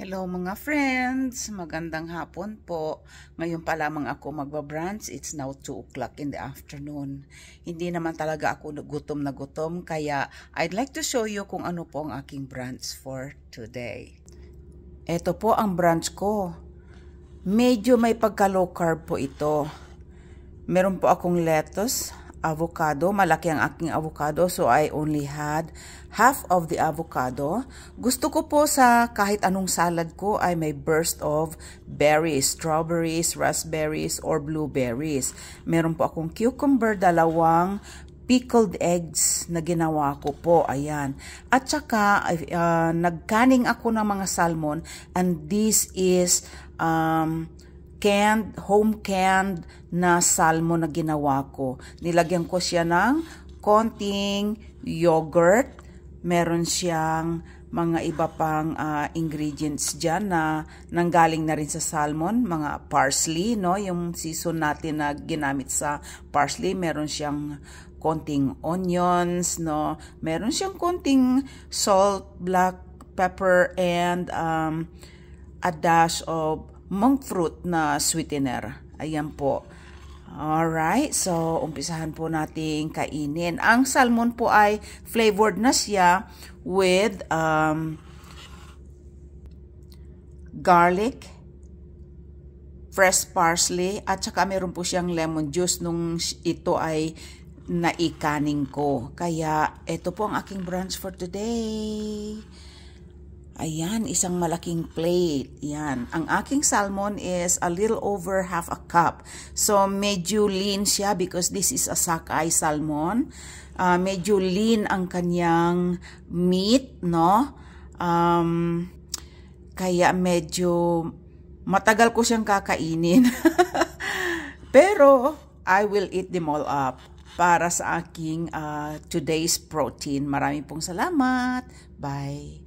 Hello mga friends! Magandang hapon po. Ngayon pa lamang ako magbabrunch. It's now 2 o'clock in the afternoon. Hindi naman talaga ako gutom na gutom, kaya I'd like to show you kung ano po ang aking brunch for today. Ito po ang brunch ko. Medyo may pagka low carb po ito. Meron po akong lettuce, avocado. Malaki ang aking avocado, so I only had half of the avocado. Gusto ko po sa kahit anong salad ko ay may burst of berries, strawberries, raspberries, or blueberries. Meron po akong cucumber, 2 pickled eggs na ginawa ko po, ayan. At saka, nagcanning ako ng mga salmon, and this is home canned na salmon na ginawa ko. Nilagyan ko siya ng konting yogurt. Meron siyang mga iba pang ingredients dyan na nanggaling na rin sa salmon. Mga parsley, no? Yung season natin na ginamit sa parsley. Meron siyang konting onions, no? Meron siyang konting salt, black pepper, and a dash of monk fruit na sweetener. Ayan po. Alright, so umpisahan po nating kainin. Ang salmon po ay flavored na siya with garlic, fresh parsley, at saka meron po siyang lemon juice nung ito ay naikaning ko. Kaya ito po ang aking brunch for today. Ayan, isang malaking plate. Yan. Ang aking salmon is a little over half a cup. So, medyo lean siya because this is a sockeye salmon. Medyo lean ang kanyang meat, no? Kaya medyo matagal ko siyang kakainin. Pero, I will eat them all up para sa aking today's protein. Maraming pong salamat. Bye.